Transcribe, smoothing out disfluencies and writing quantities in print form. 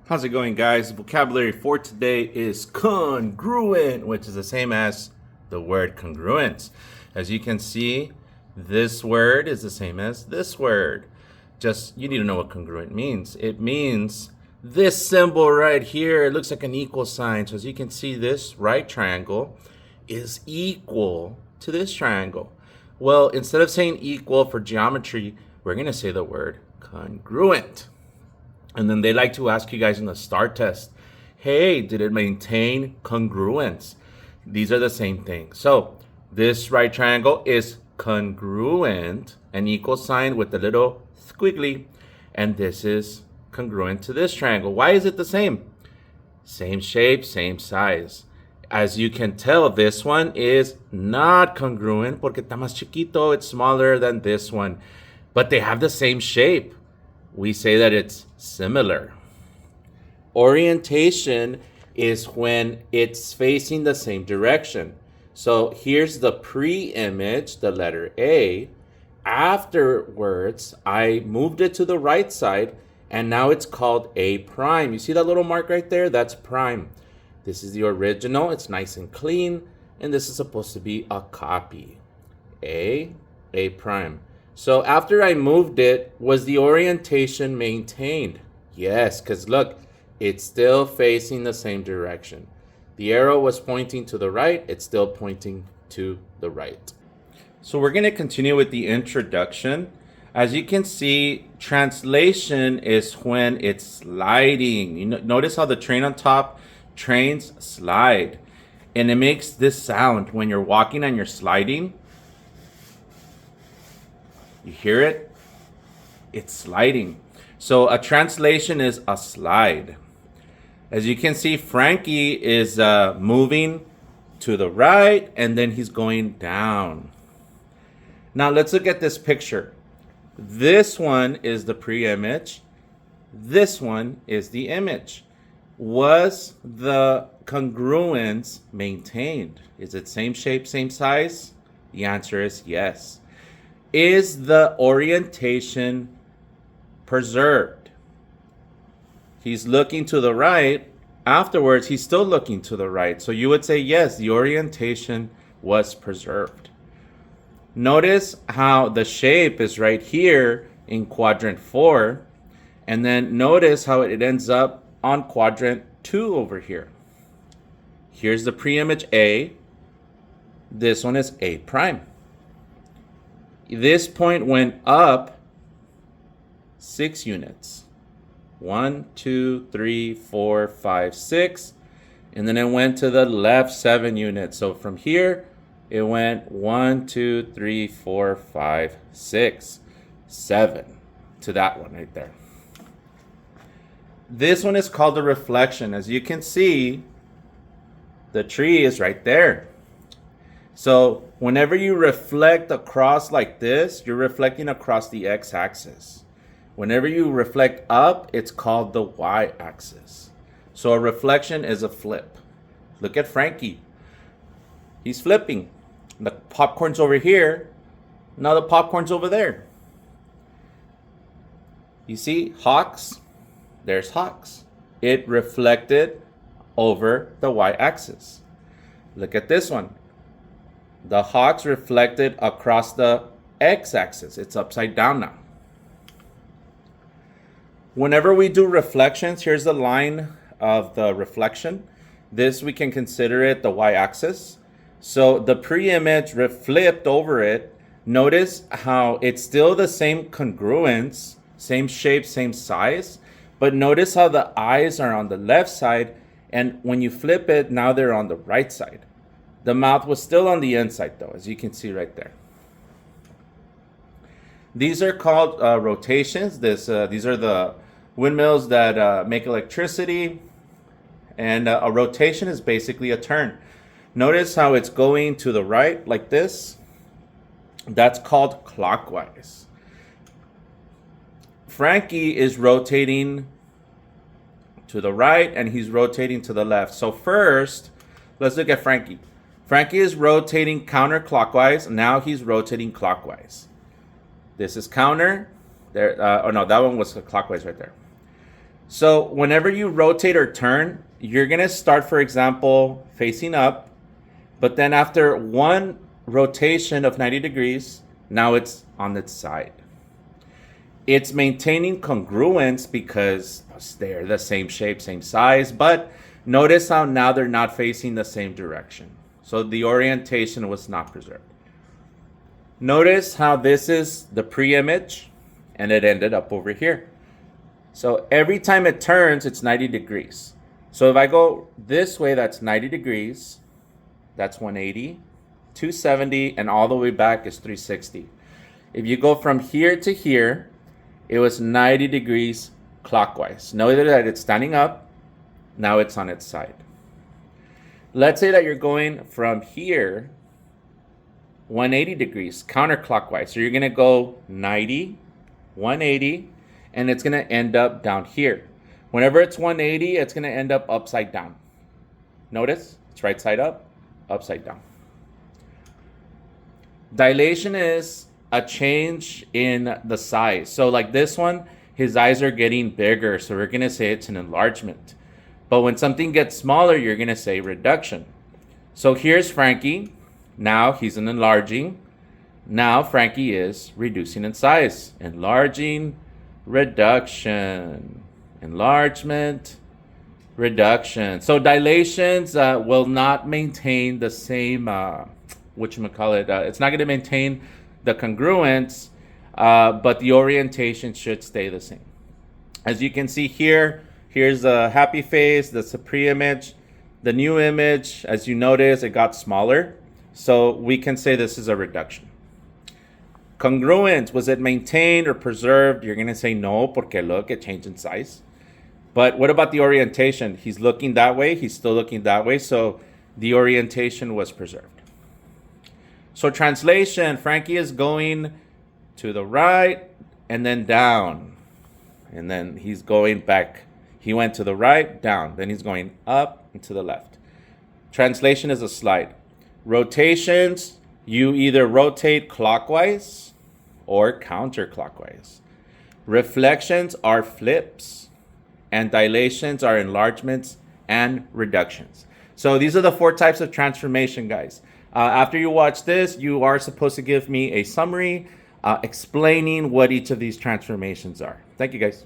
How's it going, guys? Vocabulary for today is congruent, which is the same as the word congruence. As you can see, this word is the same as this word. Just, you need to know what congruent means. It means this symbol right here. It looks like an equal sign. So as you can see, this right triangle is equal to this triangle. Well, instead of saying equal for geometry, we're going to say the word congruent. And then they like to ask you guys in the STAR test, hey, did it maintain congruence? These are the same thing. So this right triangle is congruent, an equal sign with a little squiggly. And this is congruent to this triangle. Why is it the same? Same shape, same size. As you can tell, this one is not congruent porque está más chiquito. It's smaller than this one. But they have the same shape. We say that it's similar. Orientation is when it's facing the same direction. So here's the pre-image, the letter A. Afterwards, I moved it to the right side, and now it's called A prime. You see that little mark right there? That's prime. This is the original. It's nice and clean, and this is supposed to be a copy. A prime. So after I moved it, was the orientation maintained? Yes, because look, it's still facing the same direction. The arrow was pointing to the right. It's still pointing to the right. So we're going to continue with the introduction. As you can see, translation is when it's sliding. You notice how the train on top, trains slide. And it makes this sound when you're walking and you're sliding. You hear it? It's sliding. So a translation is a slide. As you can see, Frankie is moving to the right, and then he's going down. Now let's look at this picture. This one is the pre-image. This one is the image. Was the congruence maintained? Is it same shape, same size? The answer is yes. Is the orientation preserved? He's looking to the right. Afterwards, he's still looking to the right. So you would say, yes, the orientation was preserved. Notice how the shape is right here in quadrant 4. And then notice how it ends up on quadrant 2 over here. Here's the pre-image A. This one is A prime. This point went up 6 units. 1, 2, 3, 4, 5, 6. And then it went to the left 7 units. So from here, it went 1, 2, 3, 4, 5, 6, 7 to that one right there. This one is called a reflection. As you can see, the tree is right there. So whenever you reflect across like this, you're reflecting across the x-axis. Whenever you reflect up, it's called the y-axis. So a reflection is a flip. Look at Frankie. He's flipping. The popcorn's over here. Now the popcorn's over there. You see Hawks? There's Hawks. It reflected over the y-axis. Look at this one. The Hawks reflected across the x-axis. It's upside down now. Whenever we do reflections, here's the line of the reflection. This, we can consider it the y-axis. So the pre-image flipped over it. Notice how it's still the same congruence, same shape, same size. But notice how the eyes are on the left side. And when you flip it, now they're on the right side. The mouth was still on the inside, though, as you can see right there. These are called rotations. These are the windmills that make electricity. And a rotation is basically a turn. Notice how it's going to the right like this. That's called clockwise. Frankie is rotating to the right, and he's rotating to the left. So first, let's look at Frankie. Frankie is rotating counterclockwise. Now he's rotating clockwise. This is counter. There. Oh no, that one was clockwise right there. So whenever you rotate or turn, you're going to start, for example, facing up, but then after one rotation of 90 degrees, now it's on its side. It's maintaining congruence because they're the same shape, same size, but notice how now they're not facing the same direction. So the orientation was not preserved. Notice how this is the pre-image and it ended up over here. So every time it turns, it's 90 degrees. So if I go this way, that's 90 degrees. That's 180, 270, and all the way back is 360. If you go from here to here, it was 90 degrees clockwise. Notice that it's standing up. Now it's on its side. Let's say that you're going from here 180 degrees counterclockwise. So you're going to go 90, 180, and it's going to end up down here. Whenever it's 180, it's going to end up upside down. Notice it's right side up, upside down. Dilation is a change in the size. So like this one, his eyes are getting bigger. So we're going to say it's an enlargement. But when something gets smaller, you're going to say reduction. So here's Frankie. Now he's an enlarging. Now Frankie is reducing in size. Enlarging, reduction, enlargement, reduction. So dilations will not maintain the same, whatchamacallit, it's not going to maintain the congruence, but the orientation should stay the same. As you can see here, here's a happy face, that's a pre-image. The new image, as you notice, it got smaller. So we can say this is a reduction. Congruence, was it maintained or preserved? You're going to say no, porque look, it changed in size. But what about the orientation? He's looking that way, he's still looking that way, so the orientation was preserved. So translation, Frankie is going to the right and then down. And then he's going back. He went to the right, down. Then he's going up and to the left. Translation is a slide. Rotations, you either rotate clockwise or counterclockwise. Reflections are flips, and dilations are enlargements and reductions. So these are the 4 types of transformation, guys. After you watch this, you are supposed to give me a summary explaining what each of these transformations are. Thank you, guys.